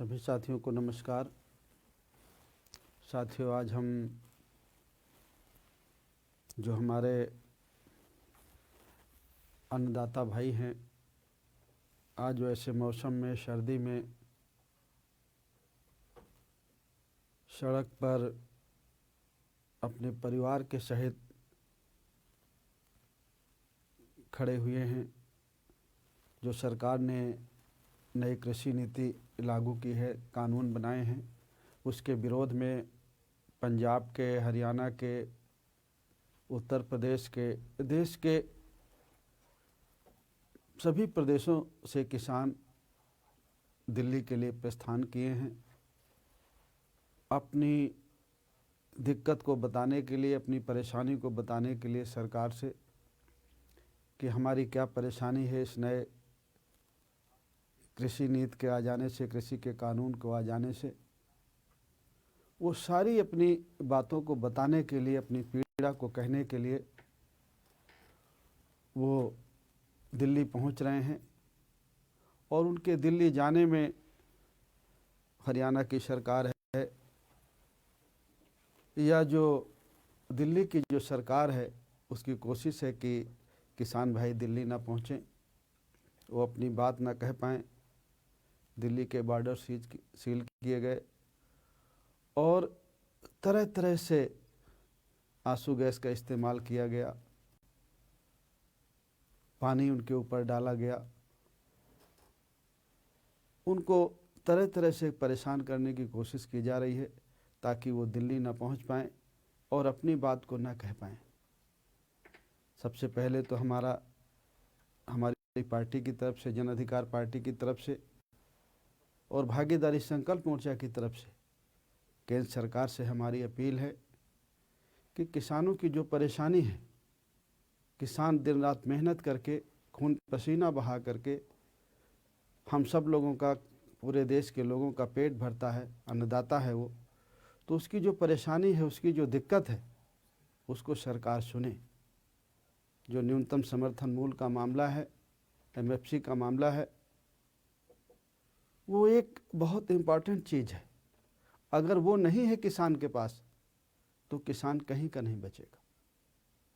सभी साथियों को नमस्कार। साथियों, आज हम जो हमारे अन्नदाता भाई हैं, आज वैसे मौसम में सर्दी में सड़क पर अपने परिवार के सहित खड़े हुए हैं। जो सरकार ने नई कृषि नीति लागू की है, कानून बनाए हैं, उसके विरोध में पंजाब के, हरियाणा के, उत्तर प्रदेश के, देश के सभी प्रदेशों से किसान दिल्ली के लिए प्रस्थान किए हैं। अपनी दिक्कत को बताने के लिए, अपनी परेशानी को बताने के लिए सरकार से कि हमारी क्या परेशानी है इस नए कृषि नीति के आ जाने से, कृषि के कानून को आ जाने से। वो सारी अपनी बातों को बताने के लिए, अपनी पीड़ा को कहने के लिए वो दिल्ली पहुंच रहे हैं। और उनके दिल्ली जाने में हरियाणा की सरकार है या जो दिल्ली की जो सरकार है, उसकी कोशिश है कि किसान भाई दिल्ली ना पहुँचें, वो अपनी बात ना कह पाएँ। दिल्ली के बॉर्डर सील किए गए और तरह तरह से आंसू गैस का इस्तेमाल किया गया, पानी उनके ऊपर डाला गया, उनको तरह तरह से परेशान करने की कोशिश की जा रही है ताकि वो दिल्ली ना पहुंच पाएँ और अपनी बात को ना कह पाएँ। सबसे पहले तो हमारी पार्टी की तरफ से, जन अधिकार पार्टी की तरफ से और भागीदारी संकल्प मोर्चा की तरफ से केंद्र सरकार से हमारी अपील है कि किसानों की जो परेशानी है, किसान दिन रात मेहनत करके, खून पसीना बहा करके हम सब लोगों का, पूरे देश के लोगों का पेट भरता है, अन्नदाता है वो, तो उसकी जो परेशानी है, उसकी जो दिक्कत है, उसको सरकार सुने। जो न्यूनतम समर्थन मूल्य का मामला है, MFC का मामला है, वो एक बहुत इम्पॉर्टेंट चीज़ है। अगर वो नहीं है किसान के पास तो किसान कहीं का नहीं बचेगा।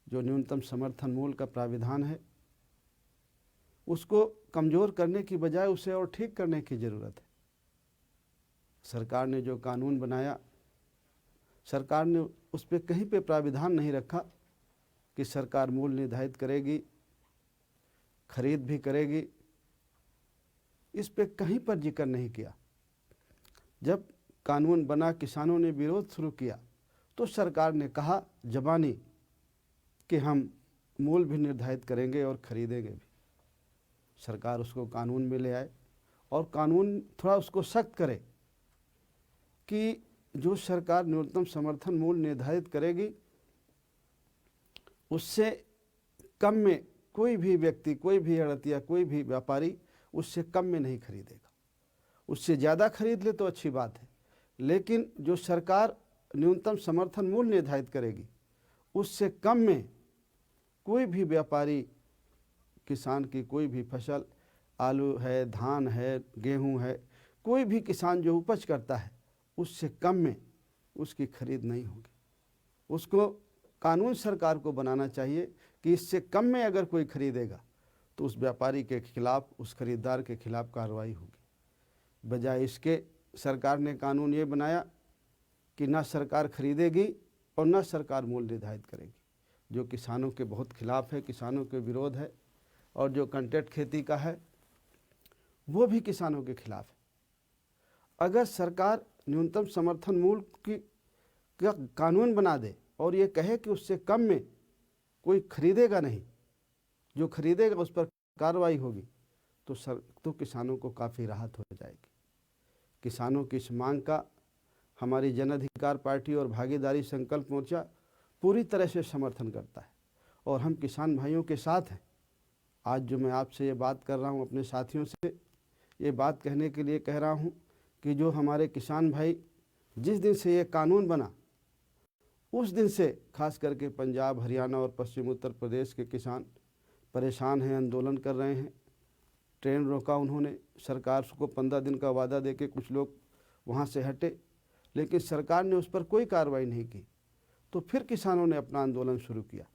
जो न्यूनतम समर्थन मूल्य का प्राविधान है, उसको कमज़ोर करने की बजाय उसे और ठीक करने की ज़रूरत है। सरकार ने जो कानून बनाया, सरकार ने उस पर कहीं पे प्राविधान नहीं रखा कि सरकार मूल्य निर्धारित करेगी, खरीद भी करेगी। इस पे कहीं पर जिक्र नहीं किया। जब कानून बना, किसानों ने विरोध शुरू किया तो सरकार ने कहा ज़बानी कि हम मूल्य भी निर्धारित करेंगे और ख़रीदेंगे भी। सरकार उसको कानून में ले आए और कानून थोड़ा उसको सख्त करे कि जो सरकार न्यूनतम समर्थन मूल्य निर्धारित करेगी, उससे कम में कोई भी व्यक्ति, कोई भी आड़तिया, कोई भी व्यापारी उससे कम में नहीं खरीदेगा। उससे ज़्यादा खरीद ले तो अच्छी बात है, लेकिन जो सरकार न्यूनतम समर्थन मूल्य निर्धारित करेगी, उससे कम में कोई भी व्यापारी किसान की कोई भी फसल, आलू है, धान है, गेहूं है, कोई भी किसान जो उपज करता है, उससे कम में उसकी खरीद नहीं होगी। उसको कानून सरकार को बनाना चाहिए कि इससे कम में अगर कोई खरीदेगा तो उस व्यापारी के खिलाफ, उस खरीदार के खिलाफ कार्रवाई होगी। बजाय इसके सरकार ने कानून ये बनाया कि ना सरकार खरीदेगी और ना सरकार मूल्य निर्धारित करेगी, जो किसानों के बहुत खिलाफ है, किसानों के विरोध है। और जो कॉन्ट्रैक्ट खेती का है, वो भी किसानों के खिलाफ है। अगर सरकार न्यूनतम समर्थन मूल्य का कानून बना दे और ये कहे कि उससे कम में कोई खरीदेगा नहीं, जो खरीदेगा उस पर कार्रवाई होगी, तो किसानों को काफ़ी राहत हो जाएगी। किसानों की इस मांग का हमारी जन अधिकार पार्टी और भागीदारी संकल्प मोर्चा पूरी तरह से समर्थन करता है और हम किसान भाइयों के साथ हैं। आज जो मैं आपसे ये बात कर रहा हूँ, अपने साथियों से ये बात कहने के लिए कह रहा हूँ कि जो हमारे किसान भाई, जिस दिन से ये कानून बना, उस दिन से खास करके पंजाब, हरियाणा और पश्चिम उत्तर प्रदेश के किसान परेशान हैं, आंदोलन कर रहे हैं। ट्रेन रोका उन्होंने, सरकार को 15 दिन का वादा देके कुछ लोग वहाँ से हटे, लेकिन सरकार ने उस पर कोई कार्रवाई नहीं की। तो फिर किसानों ने अपना आंदोलन शुरू किया।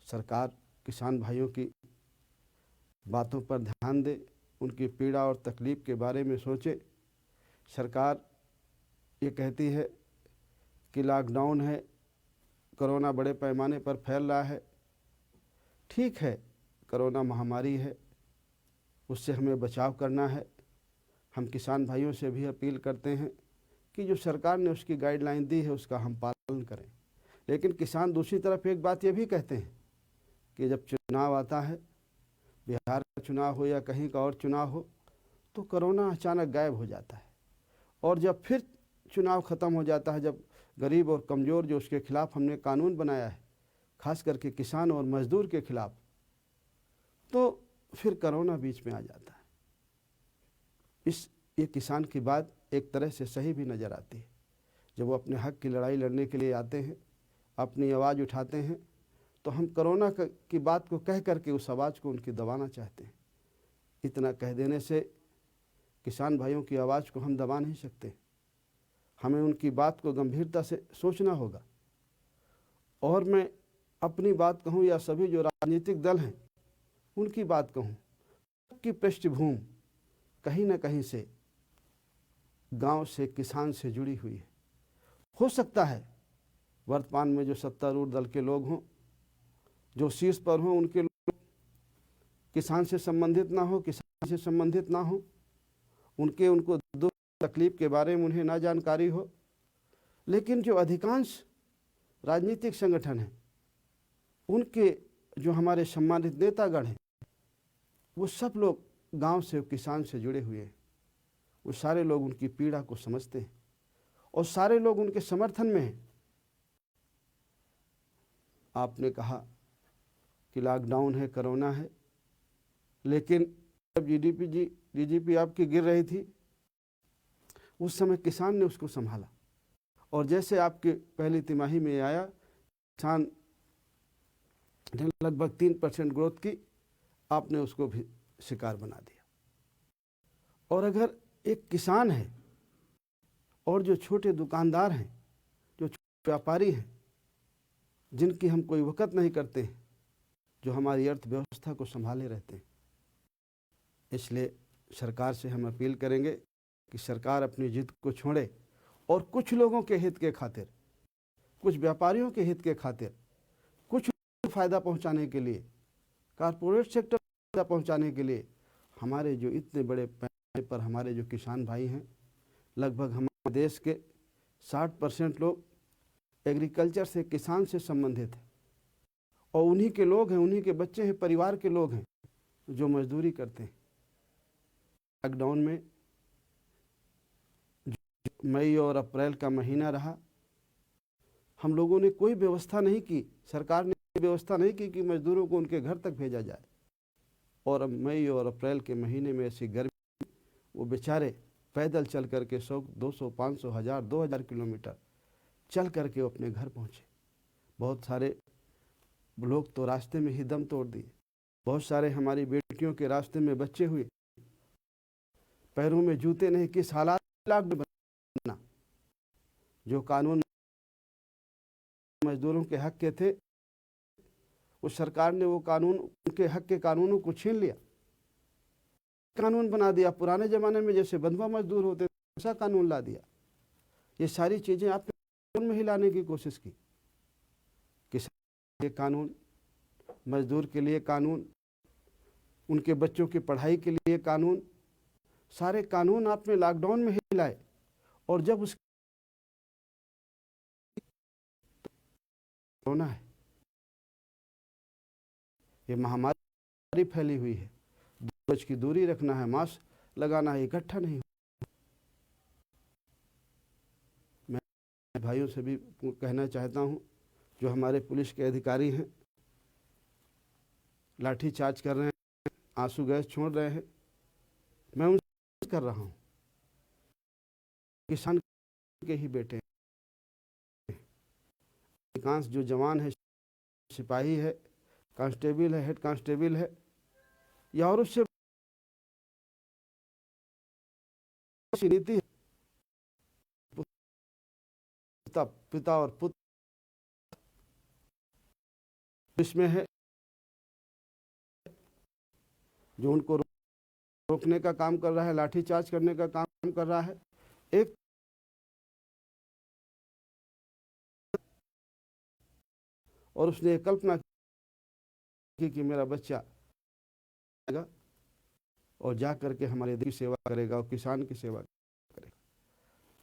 सरकार किसान भाइयों की बातों पर ध्यान दे, उनकी पीड़ा और तकलीफ़ के बारे में सोचे। सरकार ये कहती है कि लॉकडाउन है, कोरोना बड़े पैमाने पर फैल रहा है। ठीक है, कोरोना महामारी है, उससे हमें बचाव करना है। हम किसान भाइयों से भी अपील करते हैं कि जो सरकार ने उसकी गाइडलाइन दी है उसका हम पालन करें। लेकिन किसान दूसरी तरफ एक बात ये भी कहते हैं कि जब चुनाव आता है, बिहार का चुनाव हो या कहीं का और चुनाव हो, तो कोरोना अचानक गायब हो जाता है। और जब फिर चुनाव ख़त्म हो जाता है, जब गरीब और कमज़ोर जो उसके खिलाफ़ हमने कानून बनाया है, खास करके किसान और मज़दूर के खिलाफ़, तो फिर कोरोना बीच में आ जाता है। ये किसान की बात एक तरह से सही भी नज़र आती है। जब वो अपने हक की लड़ाई लड़ने के लिए आते हैं, अपनी आवाज़ उठाते हैं, तो हम कोरोना की बात को कह करके उस आवाज़ को उनकी दबाना चाहते हैं। इतना कह देने से किसान भाइयों की आवाज़ को हम दबा नहीं सकते। हमें उनकी बात को गंभीरता से सोचना होगा। और मैं अपनी बात कहूँ या सभी जो राजनीतिक दल हैं उनकी बात कहूँ, की पृष्ठभूमि कहीं ना कहीं से गांव से, किसान से जुड़ी हुई है। हो सकता है वर्तमान में जो सत्तारूढ़ दल के लोग हों, जो शीर्ष पर हों, उनके लोग किसान से संबंधित ना हो, किसान से संबंधित ना हो, उनको दुख तकलीफ के बारे में उन्हें ना जानकारी हो। लेकिन जो अधिकांश राजनीतिक संगठन हैं, उनके जो हमारे सम्मानित नेतागण हैं, वो सब लोग गांव से, किसान से जुड़े हुए हैं। वो सारे लोग उनकी पीड़ा को समझते हैं और सारे लोग उनके समर्थन में हैं। आपने कहा कि लॉकडाउन है, कोरोना है, लेकिन जब जीडीपी आपकी गिर रही थी, उस समय किसान ने उसको संभाला। और जैसे आपके पहली तिमाही में आया, किसान ने लगभग 3% ग्रोथ की, आपने उसको भी शिकार बना दिया। और अगर एक किसान है और जो छोटे दुकानदार हैं, जो छोटे व्यापारी हैं, जिनकी हम कोई वक़्त नहीं करते हैं, जो हमारी अर्थव्यवस्था को संभाले रहते हैं, इसलिए सरकार से हम अपील करेंगे कि सरकार अपनी जिद को छोड़े और कुछ लोगों के हित के खातिर, कुछ व्यापारियों के हित के खातिर, कुछ फ़ायदा पहुंचाने के लिए, कारपोरेट सेक्टर को फ़ायदा पहुंचाने के लिए, हमारे जो इतने बड़े पैमाने पर हमारे जो किसान भाई हैं, लगभग हमारे देश के 60% लोग एग्रीकल्चर से, किसान से संबंधित हैं। और उन्हीं के लोग हैं, उन्हीं के बच्चे हैं, परिवार के लोग हैं जो मजदूरी करते हैं। लॉकडाउन में मई और अप्रैल का महीना रहा, हम लोगों ने कोई व्यवस्था नहीं की, सरकार ने व्यवस्था नहीं की कि मजदूरों को उनके घर तक भेजा जाए। और अब मई और अप्रैल के महीने में ऐसी गर्मी, वो बेचारे पैदल चल करके 100, 200, 500, 1000, 2000 किलोमीटर चल करके वो अपने घर पहुँचे। बहुत सारे लोग तो रास्ते में ही दम तोड़ दिए। बहुत सारे हमारी बेटियों के रास्ते में बच्चे हुए, पैरों में जूते नहीं। किस हालात लॉकडाउन बना, जो कानून मजदूरों के हक के थे, उस सरकार ने वो कानून, उनके हक के कानूनों को छीन लिया, कानून बना दिया। पुराने ज़माने में जैसे बंधुआ मजदूर होते थे, ऐसा कानून ला दिया। ये सारी चीज़ें आपने कानून में ही लाने की कोशिश की। किसान के कानून, मजदूर के लिए कानून, उनके बच्चों की पढ़ाई के लिए कानून, सारे कानून आपने लॉकडाउन में ही लाए। और जब उस कोरोना है, ये महामारी फैली हुई है, 2 गज की दूरी रखना है, मास्क लगाना है, इकट्ठा नहीं। मैं भाइयों से भी कहना चाहता हूँ, जो हमारे पुलिस के अधिकारी हैं, लाठी चार्ज कर रहे हैं, आंसू गैस छोड़ रहे हैं, मैं उनसे कर रहा हूँ, किसान के ही बेटे हैं। अधिकांश जो जवान है, सिपाही है, कांस्टेबल है, हेड कांस्टेबल है, या और उससे की नीति है, पिता और पुत्र इसमें है, जो उनको रोकने का काम कर रहा है, लाठीचार्ज करने का काम कर रहा है। एक और उसने ये कल्पना की कि मेरा बच्चा आएगा और जा करके हमारे देश की सेवा करेगा और किसान की सेवा करेगा।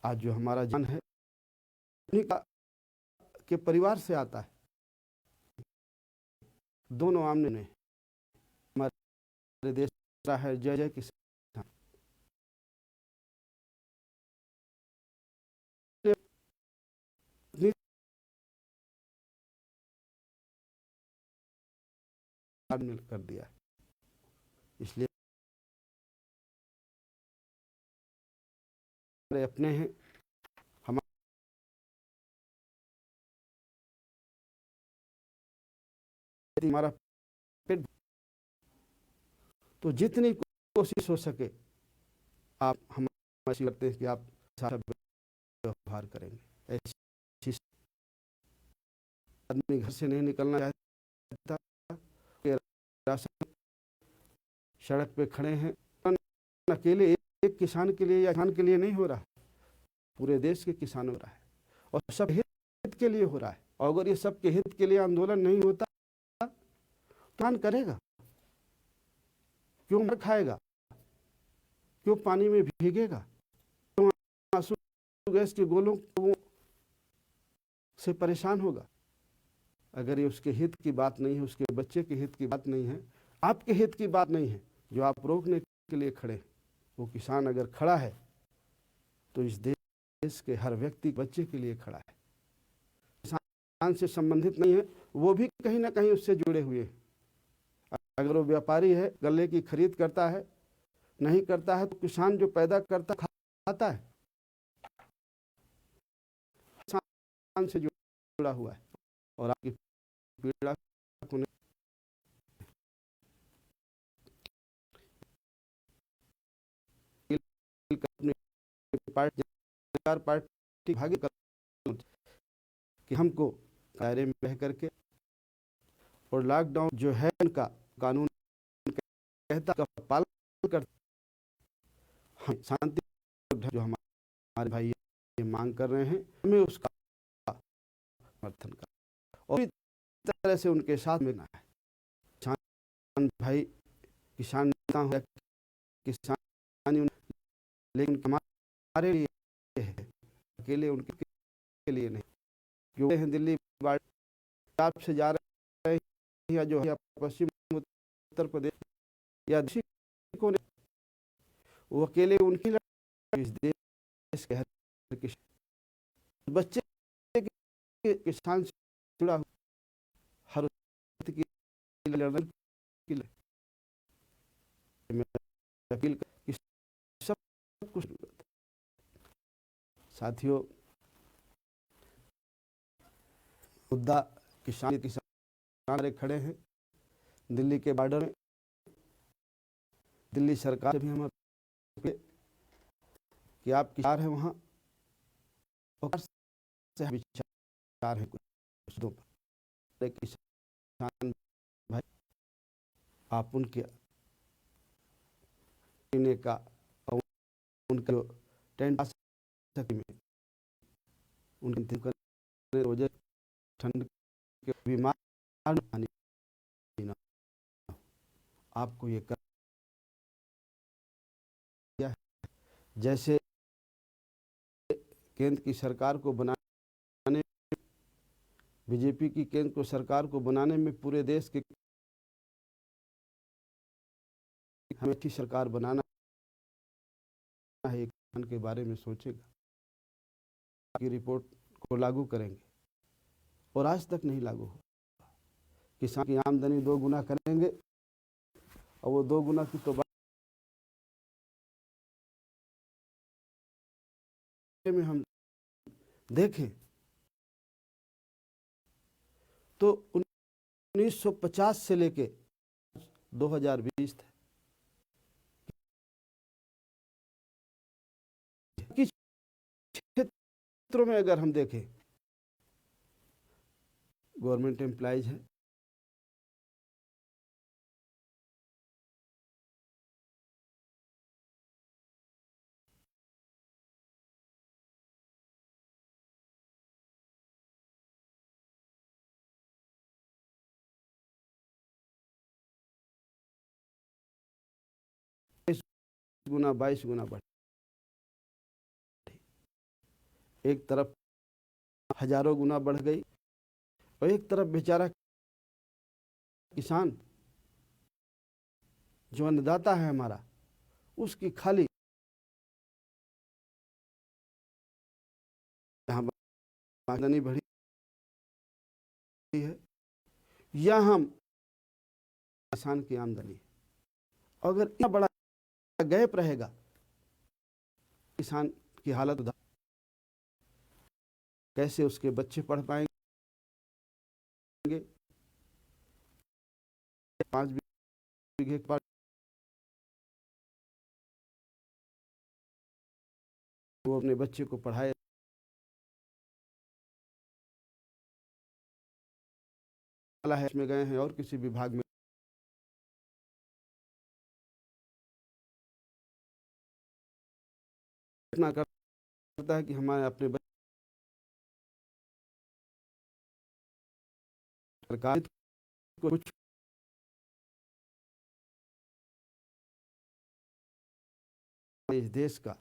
आज जो हमारा जान है उन्हीं का के परिवार से आता है, दोनों आमने ने हमारे देश का है जय जय किसान। मिल कर दिया है, इसलिए हमारे अपने हैं, हमारा पेट, तो जितनी कोशिश हो सके आप हम करते हैं कि आप सारा व्यवहार करेंगे। ऐसी आदमी घर से नहीं निकलना चाहता, सड़क पे खड़े हैं, अकेले एक किसान के लिए या किसान के लिए नहीं हो रहा, पूरे देश के किसान हो रहा है और सब हित के लिए हो रहा है। और अगर ये सबके हित के लिए आंदोलन नहीं होता किसान करेगा क्यों? मर खाएगा क्यों? पानी में भीगेगा क्यों? आंसू गैस के गोलों से परेशान होगा? अगर ये उसके हित की बात नहीं है, उसके बच्चे के हित की बात नहीं है, आपके हित की बात नहीं है, जो आप रोकने के लिए खड़े हैं, वो किसान अगर खड़ा है तो इस देश के हर व्यक्ति बच्चे के लिए खड़ा है। किसान से संबंधित नहीं है, वो भी कहीं ना कहीं उससे जुड़े हुए हैं। अगर वो व्यापारी है, गले की खरीद करता है, नहीं करता है, तो किसान जो पैदा करता खाता है, किसान से जुड़ा हुआ है। और आपकी पीड़ा पार्टी भागी कि हमको दायरे में रह करके, और लॉकडाउन जो है उनका कानून कहता का पालन कर, हम शांति जो हमारे भाई ये मांग कर रहे हैं, हमें उसका समर्थन कर और इस तरह से उनके साथ में ना है। किसान भाई किसान नेता हो, किसान, लेकिन हमारे लिए है, अकेले उनके लिए नहीं। जो हैं दिल्ली पंजाब से जा रहे हैं या जो है पश्चिम उत्तर प्रदेश या को वो अकेले उनकी इस देश के हर बच्चे किसान से जुड़ा हर की लड़ने की अपील की सब कुछ। साथियों, मुद्दा किसान खड़े हैं दिल्ली के बॉर्डर में। दिल्ली सरकार से भी हम कि आप किसान हैं वहाँ से विचार है कुछ दो पर किसान भाई, आप उनके पीने का और उनका टेंट में उनके रोजे ठंड के बीमार आपको ये कर दिया है। जैसे केंद्र की सरकार को बनाने, बीजेपी की केंद्र को सरकार को बनाने में पूरे देश के हमें अच्छी सरकार बनाना है, किसान के बारे में सोचेगा, की रिपोर्ट को लागू करेंगे और आज तक नहीं लागू हो। किसान की आमदनी 2 गुना करेंगे और वो 2 गुना की तो बात में हम देखें तो 1950 से लेके 2020 तक क्षेत्रों में अगर हम देखें, गवर्नमेंट एम्प्लॉइज हैं, गुना 22 गुना बढ़, एक तरफ हजारों गुना बढ़ गई और एक तरफ बेचारा किसान जो अन्नदाता है हमारा, उसकी खाली यहाँ आमदनी बढ़ी है या हम किसान की आमदनी, अगर इतना बड़ा गैप रहेगा किसान की हालत उधर, कैसे उसके बच्चे पढ़ पाएंगे? 5 बीघे पर वो अपने बच्चे को पढ़ाए, वाला है इसमें गए हैं और किसी विभाग में इतना करता है कि हमारे अपने सरकार को कुछ इस देश का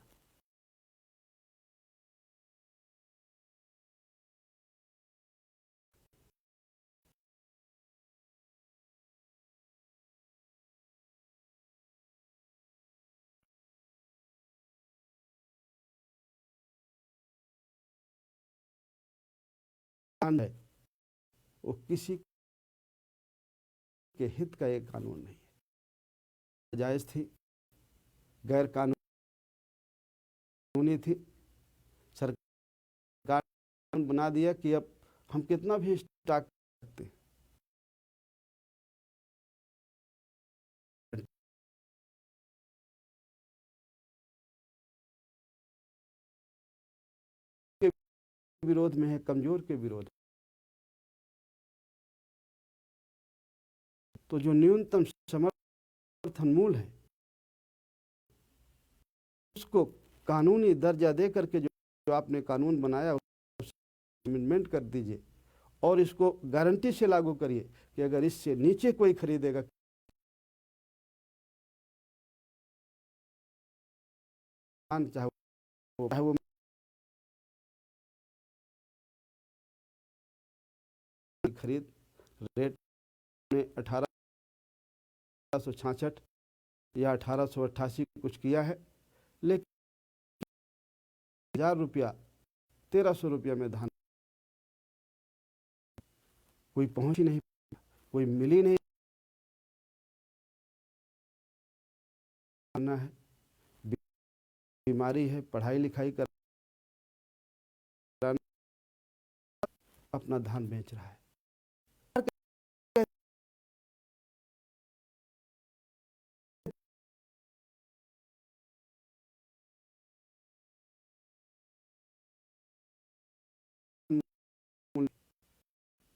कानून है, वो किसी के हित का एक कानून नहीं है। जायज थी, गैर कानूनी थी, सरकार ने बना दिया कि अब हम कितना भी स्टॉक सकते हैं, के विरोध में है, कमजोर के विरोध। तो जो न्यूनतम समर्थन मूल्य है उसको कानूनी दर्जा दे करके जो आपने कानून बनाया उसको अमेंडमेंट कर दीजिए और इसको गारंटी से लागू करिए कि अगर इससे नीचे कोई खरीदेगा, चाहे वो खरीद रेट ने 1866 या 1888 कुछ किया है, लेकिन 1000 रुपया 1300 रुपया में धान कोई पहुंच ही नहीं, कोई मिली नहीं। है, बीमारी है, पढ़ाई लिखाई कर अपना धान बेच रहा है।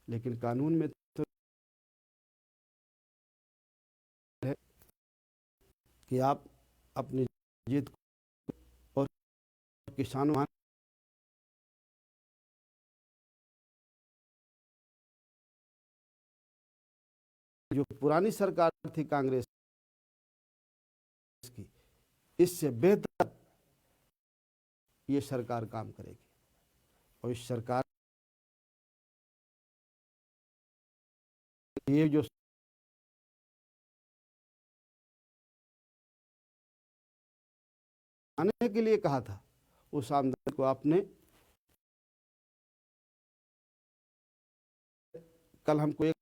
लेकिन कानून में तो है कि आप अपनी जीत और किसानों जो पुरानी सरकार थी कांग्रेस की, इससे बेहतर ये सरकार काम करेगी और इस सरकार ये जो आने के लिए कहा था उस आमदनी को आपने, कल हमको एक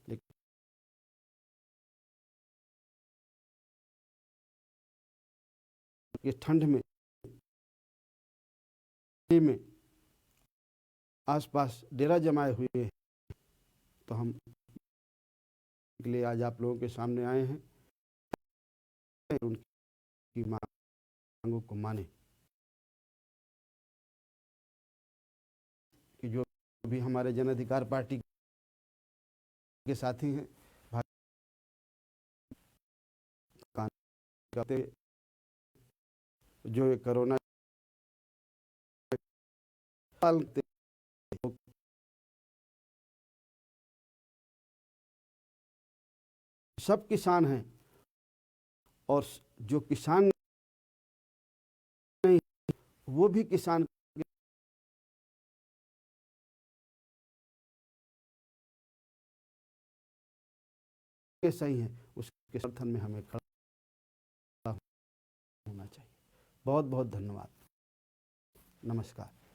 लेकिन ये ठंड में आसपास डेरा जमाए हुए हैं, तो हम के लिए आज आप लोगों के सामने आए हैं, उनकी मांगों को माने कि जो भी हमारे जन अधिकार पार्टी के साथी हैं करते, जो कोरोना पालते, सब किसान हैं, और जो किसान नहीं वो भी किसान के सही हैं, उसके समर्थन में हमें खड़ा होना चाहिए। बहुत बहुत धन्यवाद। नमस्कार।